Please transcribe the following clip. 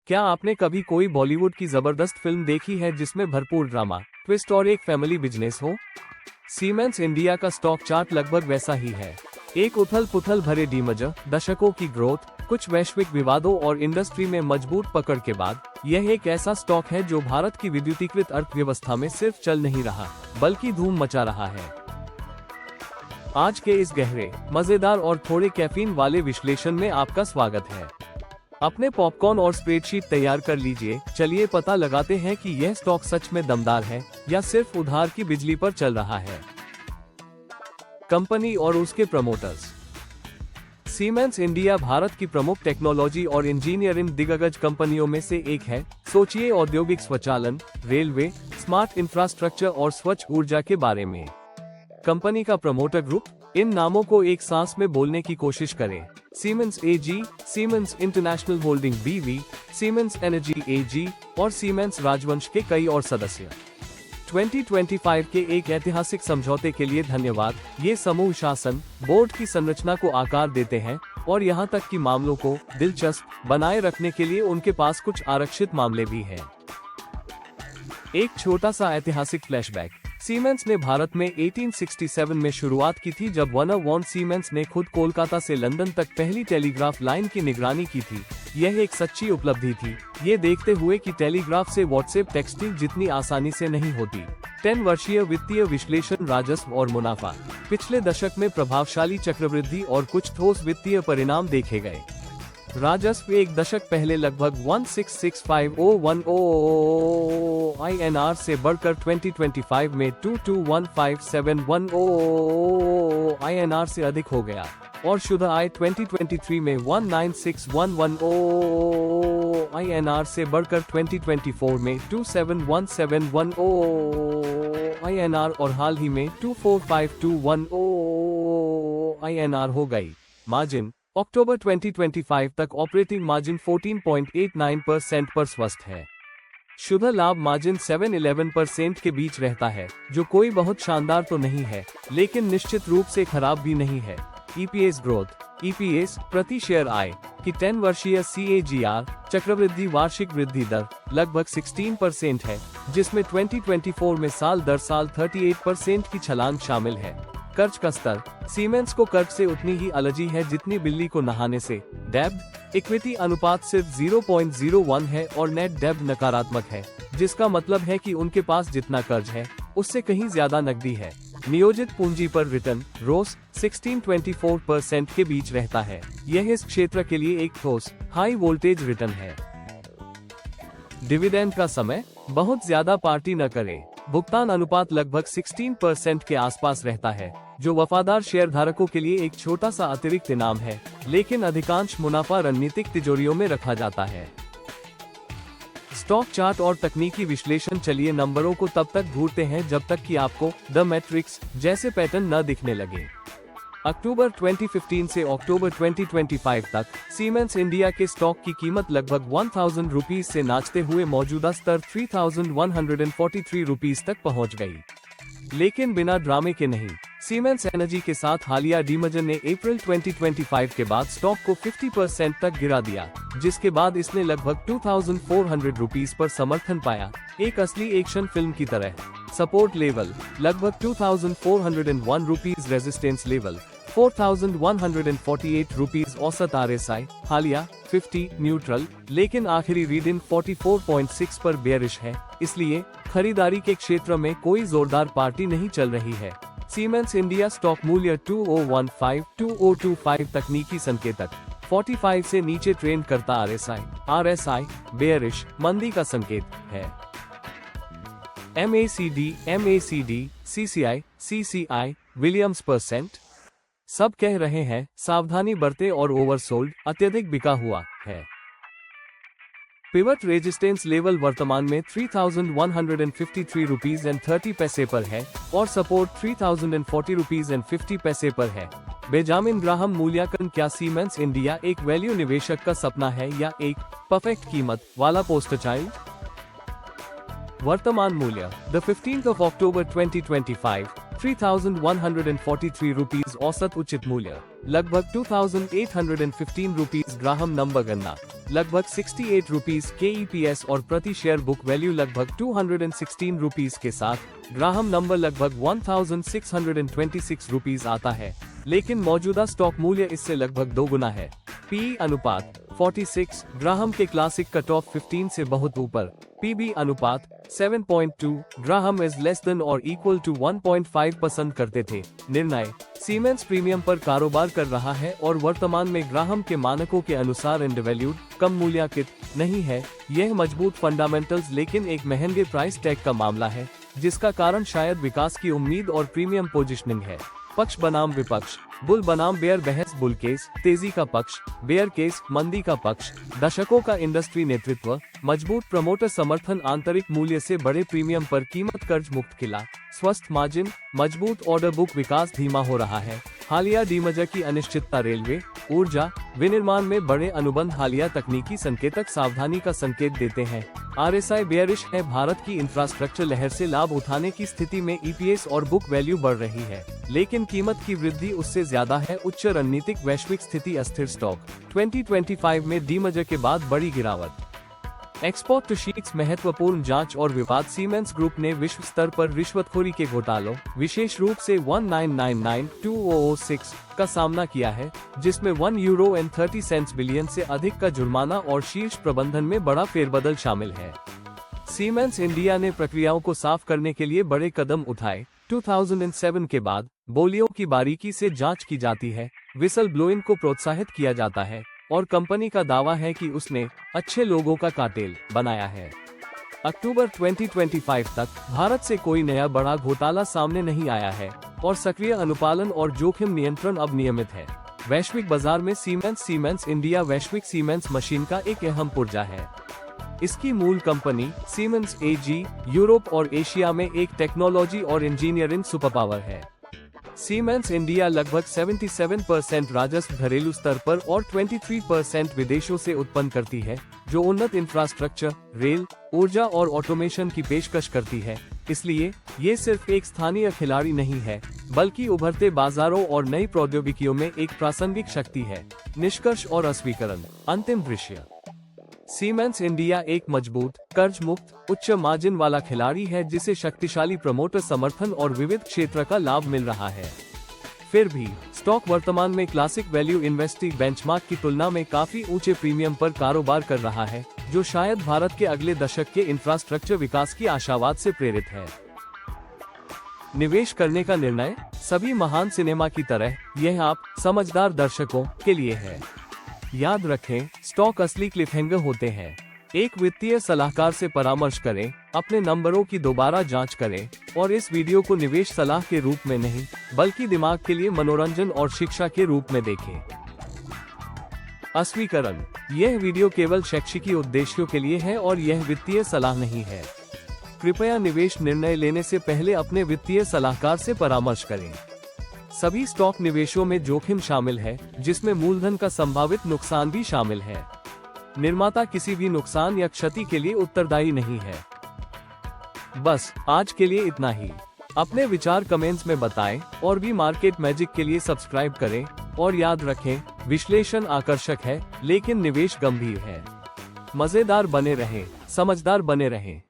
क्या आपने कभी कोई बॉलीवुड की जबरदस्त फिल्म देखी है जिसमें भरपूर ड्रामा, ट्विस्ट और एक फैमिली बिजनेस हो? सीमेंस इंडिया का स्टॉक चार्ट लगभग वैसा ही है। एक उथल पुथल भरे डीमर्जर, दशकों की ग्रोथ, कुछ वैश्विक विवादों और इंडस्ट्री में मजबूत पकड़ के बाद यह एक ऐसा स्टॉक है जो भारत की विद्युतीकृत अर्थव्यवस्था में सिर्फ चल नहीं रहा बल्कि धूम मचा रहा है। आज के इस गहरे, मजेदार और थोड़े कैफीन वाले विश्लेषण में आपका स्वागत है। अपने पॉपकॉर्न और स्प्रेडशीट तैयार कर लीजिए। चलिए पता लगाते हैं कि यह स्टॉक सच में दमदार है या सिर्फ उधार की बिजली पर चल रहा है। कंपनी और उसके प्रमोटर्स। सीमेंस इंडिया भारत की प्रमुख टेक्नोलॉजी और इंजीनियरिंग दिग्गज कंपनियों में से एक है। सोचिए औद्योगिक स्वचालन, रेलवे, स्मार्ट इंफ्रास्ट्रक्चर और स्वच्छ ऊर्जा के बारे में। कंपनी का प्रमोटर ग्रुप, इन नामों को एक सांस में बोलने की कोशिश करें। सीमेंस एजी, सीमेंस इंटरनेशनल होल्डिंग बीवी, सीमेंस एनर्जी एजी और सीमेंस राजवंश के कई और सदस्य। 2025 के एक ऐतिहासिक समझौते के लिए धन्यवाद। ये समूह शासन बोर्ड की संरचना को आकार देते हैं और यहाँ तक कि मामलों को दिलचस्प बनाए रखने के लिए उनके पास कुछ आरक्षित मामले भी हैं। एक छोटा सा ऐतिहासिक फ्लैशबैक। सीमेंस ने भारत में 1867 में शुरुआत की थी, जब वर्नर वॉन सीमेंस ने खुद कोलकाता से लंदन तक पहली टेलीग्राफ लाइन की निगरानी की थी। यह एक सच्ची उपलब्धि थी, ये देखते हुए कि टेलीग्राफ से व्हाट्सएप टेक्सटिंग जितनी आसानी से नहीं होती। 10 वर्षीय वित्तीय विश्लेषण, राजस्व और मुनाफा। पिछले दशक में प्रभावशाली चक्रवृद्धि और कुछ ठोस वित्तीय परिणाम देखे गए। राजस्व एक दशक पहले लगभग 1665,010 INR से बढ़कर 2025 में 2215,710 INR से अधिक हो गया और शुद्ध आय 2023 में 196110 INR से बढ़कर 2024 में 271710 INR और हाल ही में 245210 INR हो गई। मार्जिन अक्टूबर 2025 तक ऑपरेटिंग मार्जिन 14.89% पर स्वस्थ है। शुद्ध लाभ मार्जिन 7-11% के बीच रहता है, जो कोई बहुत शानदार तो नहीं है, लेकिन निश्चित रूप से खराब भी नहीं है। EPS ग्रोथ, EPS प्रति शेयर आय की 10 वर्षीय CAGR चक्रवृद्धि वार्षिक वृद्धि दर लगभग 16% है, जिसमें 2024 में साल दर साल 38% की छलांग शामिल है। कर्ज का स्तर। सीमेंस को कर्ज से उतनी ही एलर्जी है जितनी बिल्ली को नहाने से। डेब्ट इक्विटी अनुपात सिर्फ 0.01 है और नेट डेब्ट नकारात्मक है, जिसका मतलब है कि उनके पास जितना कर्ज है उससे कहीं ज्यादा नकदी है। नियोजित पूंजी पर रिटर्न रोस 16-24% के बीच रहता है। यह इस क्षेत्र के लिए एक ठोस हाई वोल्टेज रिटर्न है। डिविडेंड का समय। बहुत ज्यादा पार्टी न करें। भुगतान अनुपात लगभग 16% के आसपास रहता है, जो वफादार शेयरधारकों के लिए एक छोटा सा अतिरिक्त इनाम है, लेकिन अधिकांश मुनाफा रणनीतिक तिजोरियों में रखा जाता है। स्टॉक चार्ट और तकनीकी विश्लेषण। चलिए नंबरों को तब तक घूरते हैं जब तक कि आपको द मैट्रिक्स जैसे पैटर्न न दिखने लगे। अक्टूबर 2015 से अक्टूबर 2025 तक सीमेंस इंडिया के स्टॉक की कीमत लगभग 1000 रुपीज से नाचते हुए मौजूदा स्तर 3143 रुपीज तक पहुंच गई। लेकिन बिना ड्रामे के नहीं। सीमेंस एनर्जी के साथ हालिया डीमर्जर ने अप्रैल 2025 के बाद स्टॉक को 50% तक गिरा दिया, जिसके बाद इसने लगभग 2400 रुपीज पर समर्थन पाया, एक असली एक्शन फिल्म की तरह। सपोर्ट लेवल लगभग 2401 रुपीज। Resistance level 4148 rupees. औसत RSI हालिया 50 न्यूट्रल, लेकिन आखिरी रीडिंग 44.6 पर बेयरिश है, इसलिए खरीदारी के क्षेत्र में कोई जोरदार पार्टी नहीं चल रही है। सीमेंस इंडिया स्टॉक मूल्य 2015-2025 तकनीकी संकेतक 45 से नीचे ट्रेंड करता RSI बेयरिश मंदी का संकेत है। MACD, CCI, Williams percent. सब कह रहे हैं सावधानी बरते और ओवरसोल्ड अत्यधिक बिका हुआ है। पिवट रेजिस्टेंस लेवल वर्तमान में 3153 रुपीज एंड 30 पैसे पर है और सपोर्ट 3040 रुपीज एंड 50 पैसे पर है। बेंजामिन ग्राहम मूल्यांकन। क्या सीमेंस इंडिया एक वैल्यू निवेशक का सपना है या एक परफेक्ट कीमत वाला पोस्टर चाइल्ड? वर्तमान मूल्य the 15th of October 2025 23,143 rupees औसत उचित मूल्य, लगभग 2,815 रुपीज ग्राहम नंबर गन्ना, लगभग 68 रुपीज के EPS और प्रति शेयर बुक वैल्यू लगभग 216 रुपीज के साथ ग्राहम नंबर लगभग 1,626 रुपीज आता है, लेकिन मौजूदा स्टॉक मूल्य इससे लगभग दोगुना है। PE अनुपात 46, ग्राहम के क्लासिक कट ऑफ 15 से बहुत ऊपर। PB अनुपात 7.2, ग्राहम इज लेस देन और इक्वल टू 1.5 पसंद करते थे। निर्णय, सीमेंस प्रीमियम पर कारोबार कर रहा है और वर्तमान में ग्राहम के मानकों के अनुसार अंडरवैल्यूड, कम मूल्यांकित नहीं है। यह मजबूत फंडामेंटल्स लेकिन एक महंगे प्राइस टैग का मामला है, जिसका कारण शायद विकास की उम्मीद और प्रीमियम पोजीशनिंग है। पक्ष बनाम विपक्ष, बुल बनाम बेयर बहस, बुल केस तेजी का पक्ष, बेयर केस मंदी का पक्ष। दशकों का इंडस्ट्री नेतृत्व, मजबूत प्रमोटर समर्थन, आंतरिक मूल्य से बड़े प्रीमियम पर कीमत, कर्ज मुक्त किला, स्वस्थ मार्जिन, मजबूत ऑर्डर बुक, विकास धीमा हो रहा है। हालिया डीमर्जर की अनिश्चितता, रेलवे, ऊर्जा, विनिर्माण में बड़े अनुबंध हालिया तकनीकी संकेतक सावधानी का संकेत देते हैं। RSI बेयरिश है, भारत की इंफ्रास्ट्रक्चर लहर से लाभ उठाने की स्थिति में EPS और बुक वैल्यू बढ़ रही है, लेकिन कीमत की वृद्धि उससे ज्यादा है। उच्च रणनीतिक वैश्विक स्थिति, अस्थिर स्टॉक, 2025 में डीमर्जर के बाद बड़ी गिरावट। एक्सपोर्ट टू शीट्स, महत्वपूर्ण जांच और विवाद। सीमेंस ग्रुप ने विश्व स्तर पर रिश्वतखोरी के घोटालों, विशेष रूप से 1999-2006 का सामना किया है, जिसमें €1.30 बिलियन से अधिक का जुर्माना और शीर्ष प्रबंधन में बड़ा फेरबदल शामिल है। सीमेंस इंडिया ने प्रक्रियाओं को साफ करने के लिए बड़े कदम उठाए। 2007 के बाद बोलियों की बारीकी से जांच की जाती है, विसल ब्लोइंग को प्रोत्साहित किया जाता है और कंपनी का दावा है कि उसने अच्छे लोगों का कार्टेल बनाया है। अक्टूबर 2025 तक भारत से कोई नया बड़ा घोटाला सामने नहीं आया है और सक्रिय अनुपालन और जोखिम नियंत्रण अब नियमित है। वैश्विक बाजार में सीमेंस इंडिया वैश्विक सीमेंस मशीन का एक अहम पुर्जा है। इसकी मूल कंपनी सीमेंस AG यूरोप और एशिया में एक टेक्नोलॉजी और इंजीनियरिंग सुपरपावर है। सीमेंस इंडिया लगभग 77% राजस्व घरेलू स्तर पर और 23% विदेशों से उत्पन्न करती है, जो उन्नत इंफ्रास्ट्रक्चर, रेल, ऊर्जा और ऑटोमेशन की पेशकश करती है। इसलिए ये सिर्फ एक स्थानीय खिलाड़ी नहीं है, बल्कि उभरते बाजारों और नई प्रौद्योगिकियों में एक प्रासंगिक शक्ति है। निष्कर्ष और अस्वीकरण, अंतिम दृश्य। सीमेंस इंडिया एक मजबूत, कर्ज मुक्त, उच्च मार्जिन वाला खिलाड़ी है, जिसे शक्तिशाली प्रमोटर समर्थन और विविध क्षेत्र का लाभ मिल रहा है। फिर भी स्टॉक वर्तमान में क्लासिक वैल्यू इन्वेस्टिंग बेंचमार्क की तुलना में काफी ऊंचे प्रीमियम पर कारोबार कर रहा है, जो शायद भारत के अगले दशक के इंफ्रास्ट्रक्चर विकास की आशावाद से प्रेरित है। निवेश करने का निर्णय, सभी महान सिनेमा की तरह यह आप समझदार दर्शकों के लिए है। याद रखें, स्टॉक असली क्लिफहैंगर होते हैं। एक वित्तीय सलाहकार से परामर्श करें, अपने नंबरों की दोबारा जांच करें और इस वीडियो को निवेश सलाह के रूप में नहीं, बल्कि दिमाग के लिए मनोरंजन और शिक्षा के रूप में देखें। अस्वीकरण, यह वीडियो केवल शैक्षिकी उद्देश्यों के लिए है और यह वित्तीय सलाह नहीं है। कृपया निवेश निर्णय लेने से पहले अपने वित्तीय सलाहकार से परामर्श करें। सभी स्टॉक निवेशों में जोखिम शामिल है, जिसमें मूलधन का संभावित नुकसान भी शामिल है। निर्माता किसी भी नुकसान या क्षति के लिए उत्तरदायी नहीं है। बस आज के लिए इतना ही। अपने विचार कमेंट्स में बताएं और भी मार्केट मैजिक के लिए सब्सक्राइब करें और याद रखें, विश्लेषण आकर्षक है, लेकिन निवेश गंभीर है। मजेदार बने रहें, समझदार बने रहें।